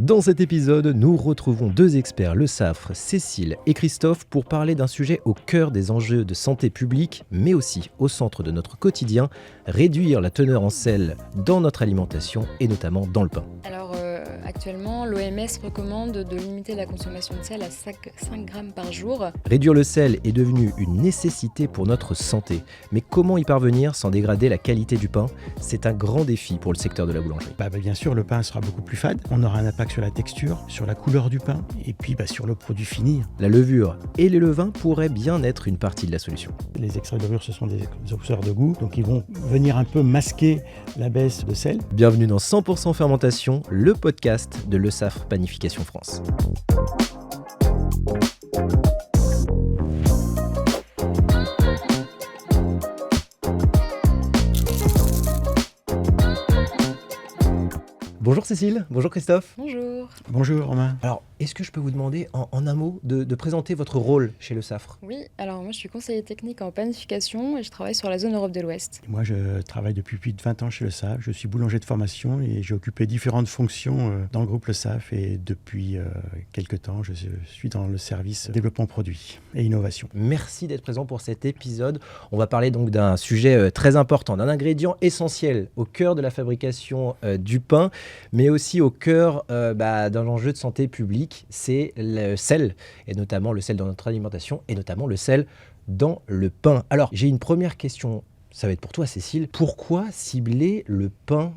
Dans cet épisode, nous retrouvons deux experts, le SAFRE, Cécile et Christophe, pour parler d'un sujet au cœur des enjeux de santé publique, mais aussi au centre de notre quotidien, réduire la teneur en sel dans notre alimentation et notamment dans le pain. Alors actuellement, l'OMS recommande de limiter la consommation de sel à 5 grammes par jour. Réduire le sel est devenu une nécessité pour notre santé, mais comment y parvenir sans dégrader la qualité du pain ? C'est un grand défi pour le secteur de la boulangerie. Bien sûr, le pain sera beaucoup plus fade, on aura un impact sur la texture, sur la couleur du pain et puis sur le produit fini. La levure et les levains pourraient bien être une partie de la solution. Les extraits de levure, ce sont des exhausteurs de goût, donc ils vont venir un peu masquer la baisse de sel. Bienvenue dans 100% Fermentation, le podcast de Le SAFRE Panification France. Bonjour Cécile, bonjour Christophe. Bonjour. Bonjour Romain. Alors, est-ce que je peux vous demander en un mot de présenter votre rôle chez le SAFRE ? Oui, alors moi je suis conseiller technique en panification et je travaille sur la zone Europe de l'Ouest. Moi, je travaille depuis plus de 20 ans chez le SAF. Je suis boulanger de formation et j'ai occupé différentes fonctions dans le groupe Le SAF. Et depuis quelques temps, je suis dans le service développement produit et innovation. Merci d'être présent pour cet épisode. On va parler donc d'un sujet très important, d'un ingrédient essentiel au cœur de la fabrication du pain, mais aussi au cœur d'un enjeu de santé publique, c'est le sel, et notamment le sel dans notre alimentation, et notamment le sel dans le pain. Alors, j'ai une première question, ça va être pour toi Cécile. Pourquoi cibler le pain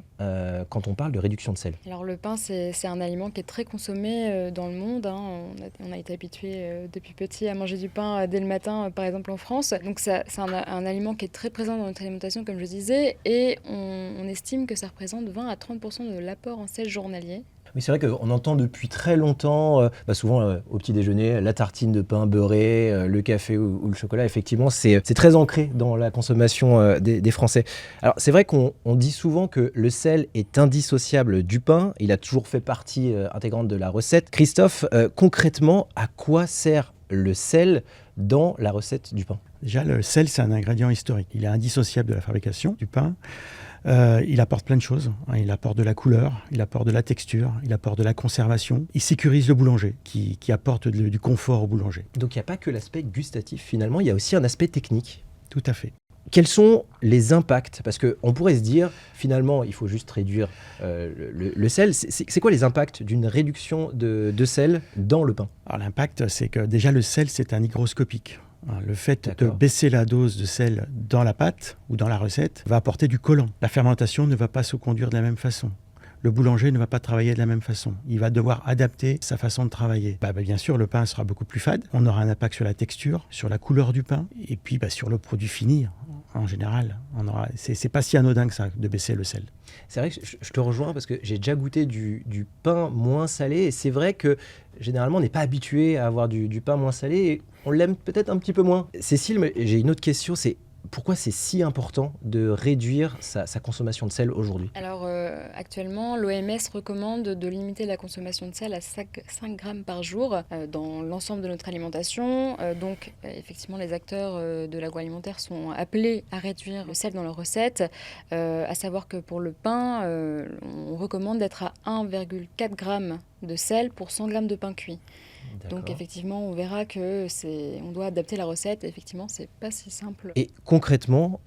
quand on parle de réduction de sel ? Alors le pain, c'est un aliment qui est très consommé dans le monde. On a été habitué depuis petit à manger du pain dès le matin, par exemple en France. Donc c'est un aliment qui est très présent dans notre alimentation, comme je disais, et on estime que ça représente 20 à 30% de l'apport en sel journalier. Mais c'est vrai qu'on entend depuis très longtemps, souvent au petit déjeuner, la tartine de pain beurré, le café ou le chocolat. Effectivement, c'est très ancré dans la consommation des Français. Alors c'est vrai qu'on dit souvent que le sel est indissociable du pain. Il a toujours fait partie intégrante de la recette. Christophe, concrètement, à quoi sert le sel dans la recette du pain ? Déjà, le sel, c'est un ingrédient historique. Il est indissociable de la fabrication du pain. Il apporte plein de choses. Il apporte de la couleur, il apporte de la texture, il apporte de la conservation. Il sécurise le boulanger, qui apporte du confort au boulanger. Donc il n'y a pas que l'aspect gustatif finalement, il y a aussi un aspect technique. Tout à fait. Quels sont les impacts ? Parce qu'on pourrait se dire, finalement, il faut juste réduire le sel. C'est quoi les impacts d'une réduction de sel dans le pain ? Alors l'impact, c'est que déjà le sel, c'est un hygroscopique. Le fait D'accord. de baisser la dose de sel dans la pâte ou dans la recette va apporter du collant. La fermentation ne va pas se conduire de la même façon. Le boulanger ne va pas travailler de la même façon. Il va devoir adapter sa façon de travailler. Bien sûr, le pain sera beaucoup plus fade. On aura un impact sur la texture, sur la couleur du pain et puis sur le produit fini. En général, c'est pas si anodin que ça de baisser le sel. C'est vrai que je te rejoins parce que j'ai déjà goûté du pain moins salé et c'est vrai que généralement on n'est pas habitué à avoir du pain moins salé et on l'aime peut-être un petit peu moins. Cécile, j'ai une autre question, c'est pourquoi c'est si important de réduire sa consommation de sel aujourd'hui ? Alors actuellement, l'OMS recommande de limiter la consommation de sel à 5 grammes par jour dans l'ensemble de notre alimentation. Donc effectivement, les acteurs de l'agroalimentaire sont appelés à réduire le sel dans leurs recettes. À savoir que pour le pain, on recommande d'être à 1,4 g de sel pour 100 g de pain cuit. D'accord. Donc effectivement, on verra que on doit adapter la recette. Effectivement, c'est pas si simple. Et concrètement,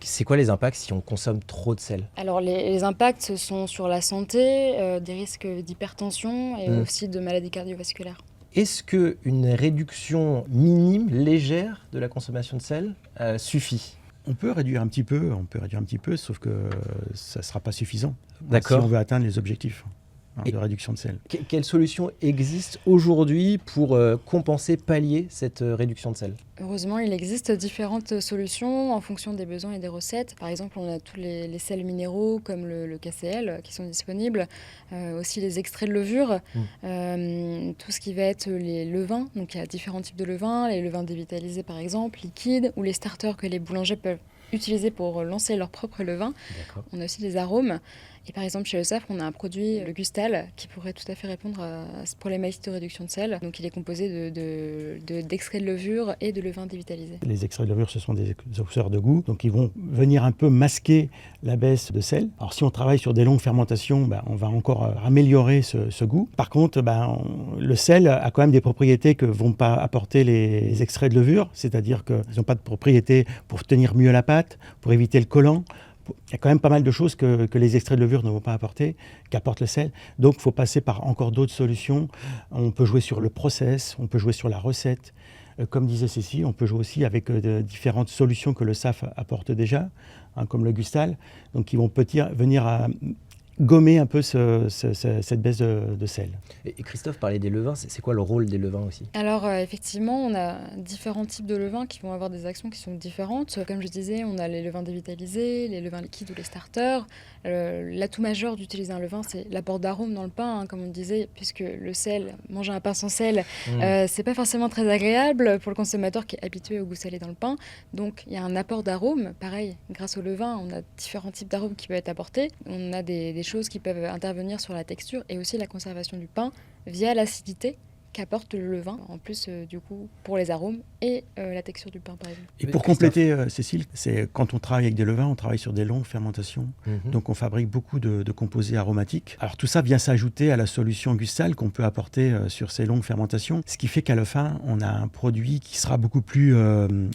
c'est quoi les impacts si on consomme trop de sel ? Alors les impacts sont sur la santé, des risques d'hypertension et aussi de maladies cardiovasculaires. Est-ce qu'une réduction minime, légère de la consommation de sel suffit ? On peut réduire un petit peu, sauf que ça ne sera pas suffisant. D'accord. Si on veut atteindre les objectifs de réduction de sel. Quelles solutions existent aujourd'hui pour compenser, pallier cette réduction de sel ? Heureusement, il existe différentes solutions en fonction des besoins et des recettes. Par exemple, on a tous les sels minéraux comme le KCl qui sont disponibles, aussi les extraits de levure, tout ce qui va être les levains. Donc il y a différents types de levains, les levains dévitalisés par exemple, liquides, ou les starters que les boulangers peuvent utiliser pour lancer leur propre levain. D'accord. On a aussi des arômes. Et par exemple, chez le Safre, on a un produit, le Gustal, qui pourrait tout à fait répondre à cette problématique de réduction de sel. Donc il est composé d'extraits de levure et de levain dévitalisé. Les extraits de levure, ce sont des exhausteurs de goût, donc ils vont venir un peu masquer la baisse de sel. Alors si on travaille sur des longues fermentations, on va encore améliorer ce goût. Par contre, le sel a quand même des propriétés que ne vont pas apporter les extraits de levure, c'est-à-dire qu'ils n'ont pas de propriétés pour tenir mieux la pâte, pour éviter le collant. Il y a quand même pas mal de choses que les extraits de levure ne vont pas apporter, qu'apporte le sel. Donc il faut passer par encore d'autres solutions. On peut jouer sur le process, on peut jouer sur la recette. Comme disait Cécile, on peut jouer aussi avec différentes solutions que le SAF apporte déjà, comme le Gustal, donc qui vont venir à gommer un peu cette baisse de sel. Et Christophe parlait des levains, c'est quoi le rôle des levains aussi? Alors effectivement, on a différents types de levains qui vont avoir des actions qui sont différentes. Comme je disais, on a les levains dévitalisés, les levains liquides ou les starters. L'atout majeur d'utiliser un levain, c'est l'apport d'arôme dans le pain, comme on disait, puisque le sel, manger un pain sans sel, c'est pas forcément très agréable pour le consommateur qui est habitué au goût salé dans le pain. Donc il y a un apport d'arôme. Pareil, grâce au levain, on a différents types d'arômes qui peuvent être apportés. On a des choses qui peuvent intervenir sur la texture et aussi la conservation du pain via l'acidité qu'apporte le levain, en plus du coup pour les arômes et la texture du pain par exemple. Et pour compléter Cécile, c'est quand on travaille avec des levains, on travaille sur des longues fermentations, donc on fabrique beaucoup de composés aromatiques. Alors tout ça vient s'ajouter à la solution Gustal qu'on peut apporter sur ces longues fermentations, ce qui fait qu'à la fin on a un produit qui sera beaucoup plus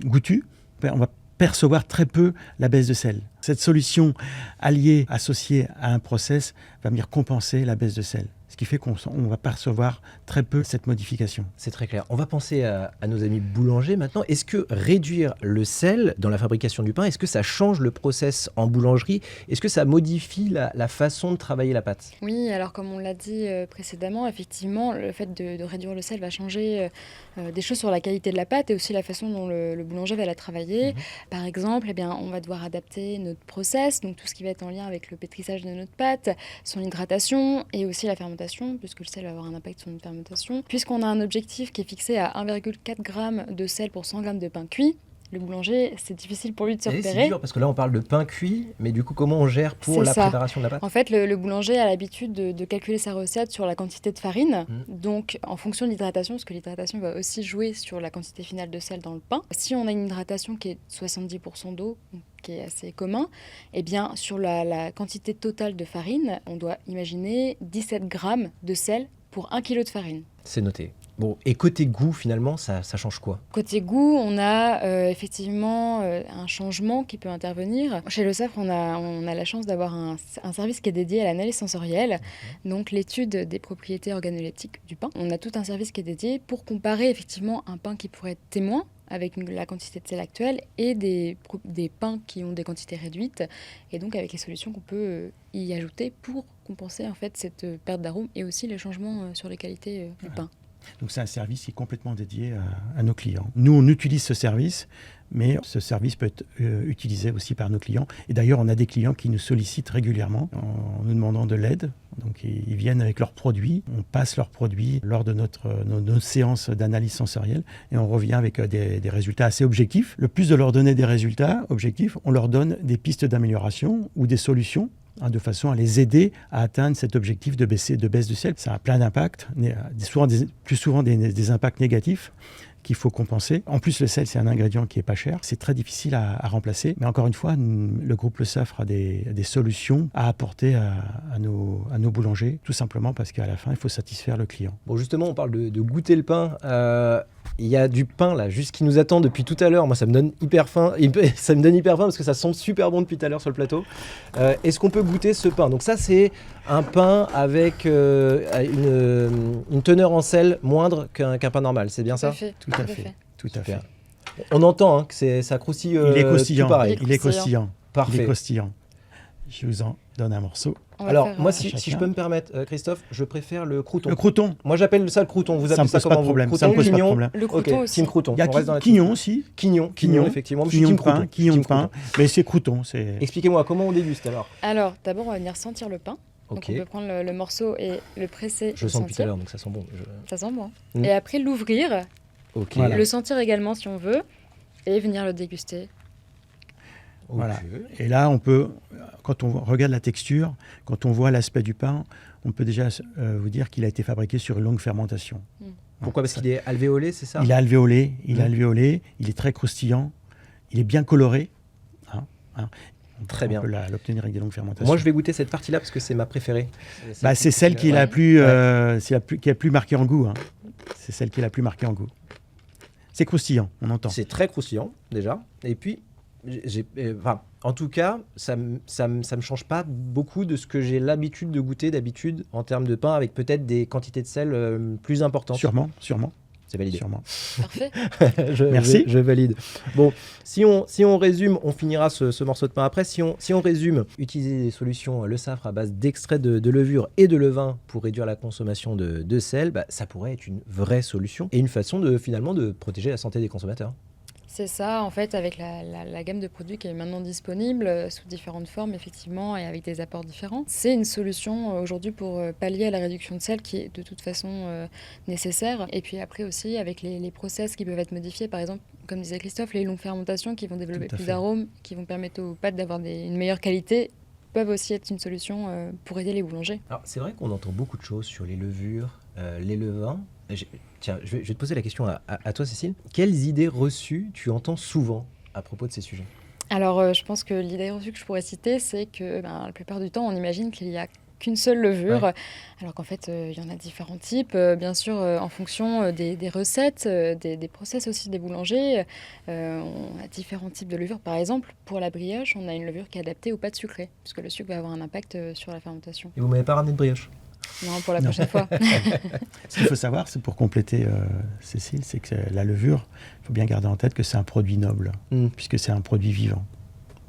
goûtu. On va percevoir très peu la baisse de sel. Cette solution alliée, associée à un process, va venir compenser la baisse de sel. Ce qui fait qu'on va percevoir très peu cette modification. C'est très clair. On va penser à nos amis boulangers maintenant. Est-ce que réduire le sel dans la fabrication du pain, est-ce que ça change le process en boulangerie? Est-ce que ça modifie la façon de travailler la pâte? Oui, alors comme on l'a dit précédemment, effectivement, le fait de réduire le sel va changer des choses sur la qualité de la pâte et aussi la façon dont le boulanger va la travailler. Par exemple, on va devoir adapter notre process, donc tout ce qui va être en lien avec le pétrissage de notre pâte, son hydratation et aussi la fermentation, puisque le sel va avoir un impact sur notre fermentation. Puisqu'on a un objectif qui est fixé à 1,4 g de sel pour 100 g de pain cuit, le boulanger, c'est difficile pour lui de se repérer. C'est dur parce que là on parle de pain cuit, mais du coup comment on gère pour la préparation de la pâte? En fait, le boulanger a l'habitude de calculer sa recette sur la quantité de farine, donc en fonction de l'hydratation, parce que l'hydratation va aussi jouer sur la quantité finale de sel dans le pain. Si on a une hydratation qui est 70% d'eau, qui est assez commun, sur la quantité totale de farine, on doit imaginer 17 grammes de sel pour 1 kg de farine. C'est noté. Bon, et côté goût, finalement, ça change quoi? Côté goût, on a effectivement un changement qui peut intervenir. Chez Le Safre, on a la chance d'avoir un service qui est dédié à l'analyse sensorielle, donc l'étude des propriétés organoleptiques du pain. On a tout un service qui est dédié pour comparer effectivement un pain qui pourrait être témoin avec la quantité de sel actuelle et des pains qui ont des quantités réduites, et donc avec les solutions qu'on peut y ajouter pour compenser en fait cette perte d'arôme et aussi les changements sur les qualités du pain. Donc c'est un service qui est complètement dédié à nos clients. Nous, on utilise ce service, mais ce service peut être utilisé aussi par nos clients. Et d'ailleurs, on a des clients qui nous sollicitent régulièrement en nous demandant de l'aide. Donc ils viennent avec leurs produits, on passe leurs produits lors de nos séances d'analyse sensorielle et on revient avec des résultats assez objectifs. Le plus de leur donner des résultats objectifs, on leur donne des pistes d'amélioration ou des solutions de façon à les aider à atteindre cet objectif de baisse de sel. Ça a plein d'impacts, plus souvent des impacts négatifs qu'il faut compenser. En plus, le sel, c'est un ingrédient qui n'est pas cher. C'est très difficile à remplacer. Mais encore une fois, le groupe Le Safre a des solutions à apporter à nos boulangers, tout simplement parce qu'à la fin, il faut satisfaire le client. Bon, justement, on parle de goûter le pain. Il y a du pain là, juste qui nous attend depuis tout à l'heure. Moi, ça me donne hyper faim. Ça me donne hyper faim parce que ça sent super bon depuis tout à l'heure sur le plateau. Est-ce qu'on peut goûter ce pain? Donc ça, c'est un pain avec une teneur en sel moindre qu'un pain normal. C'est bien ça? Tout à fait. On entend que ça croustille. Il est croustillant. Tout pareil. Il est croustillant. Parfait. Il est croustillant. Je vous en donne un morceau. Alors, moi, si je peux me permettre, Christophe, je préfère le crouton. Le crouton. Moi, j'appelle ça le crouton. Vous appelez ça comment? Ça me pose pas de problème. Le crouton aussi. Team crouton. Il y a quignon aussi. Quignon, effectivement. Quignon de pain. Mais c'est crouton. Expliquez-moi, comment on déguste alors? Alors, d'abord, on va venir sentir le pain. Donc, Okay. on peut prendre le morceau et le presser. Je le sens depuis tout à l'heure, donc ça sent bon. Ça sent bon. Et après, l'ouvrir. Voilà. Le sentir également si on veut. Et venir le déguster. Voilà. Et là, on peut, quand on regarde la texture, quand on voit l'aspect du pain, on peut déjà vous dire qu'il a été fabriqué sur une longue fermentation. Pourquoi? Parce qu'il est alvéolé, c'est ça? Il est alvéolé, il est très croustillant, il est bien coloré. Très bien. On peut l'obtenir avec des longues fermentations. Moi, je vais goûter cette partie-là parce que c'est ma préférée. C'est celle qui est la plus, qui est la plus marquée en goût. C'est celle qui est la plus marquée en goût. C'est croustillant, on entend. C'est très croustillant, déjà. Et puis, en tout cas, ça me change pas beaucoup de ce que j'ai l'habitude de goûter d'habitude en termes de pain, avec peut-être des quantités de sel plus importantes. Sûrement. C'est validé. Sûrement. Parfait. Merci. Je valide. Bon, si on résume, on finira ce morceau de pain après. Si on résume, utiliser des solutions le safre à base d'extrait de levure et de levain pour réduire la consommation de sel, ça pourrait être une vraie solution et une façon finalement de protéger la santé des consommateurs. C'est ça, en fait, avec la gamme de produits qui est maintenant disponible sous différentes formes, effectivement, et avec des apports différents. C'est une solution aujourd'hui pour pallier à la réduction de sel qui est de toute façon nécessaire. Et puis après aussi, avec les process qui peuvent être modifiés, par exemple, comme disait Christophe, les longues fermentations qui vont développer plus d'arômes, qui vont permettre aux pâtes d'avoir une meilleure qualité, peuvent aussi être une solution pour aider les boulangers. Alors, c'est vrai qu'on entend beaucoup de choses sur les levures, les levains. Tiens, je vais te poser la question à toi, Cécile. Quelles idées reçues tu entends souvent à propos de ces sujets? Alors, je pense que l'idée reçue que je pourrais citer, c'est que la plupart du temps, on imagine qu'il n'y a qu'une seule levure, alors qu'en fait, il y en a différents types, bien sûr, en fonction des recettes, des process aussi des boulangers. On a différents types de levures. Par exemple, pour la brioche, on a une levure qui est adaptée aux pâtes sucrées, parce que le sucre va avoir un impact sur la fermentation. Et vous m'avez pas ramené de brioche? Non, pour la prochaine fois. Ce qu'il faut savoir, c'est pour compléter, Cécile, c'est que la levure, il faut bien garder en tête que c'est un produit noble, puisque c'est un produit vivant.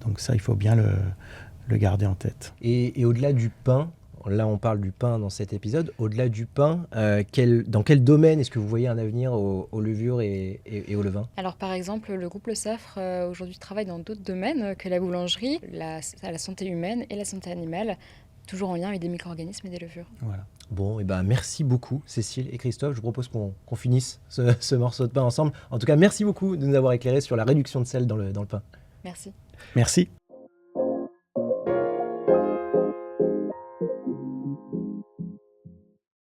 Donc ça, il faut bien le garder en tête. Et au-delà du pain, là on parle du pain dans cet épisode, au-delà du pain, dans quel domaine est-ce que vous voyez un avenir aux levures et au levain? Alors par exemple, le groupe Le Safre aujourd'hui travaille dans d'autres domaines que la boulangerie, la santé humaine et la santé animale, toujours en lien avec des micro-organismes et des levures. Voilà. Bon, et merci beaucoup Cécile et Christophe. Je vous propose qu'on finisse ce morceau de pain ensemble. En tout cas, merci beaucoup de nous avoir éclairé sur la réduction de sel dans le pain. Merci. Merci.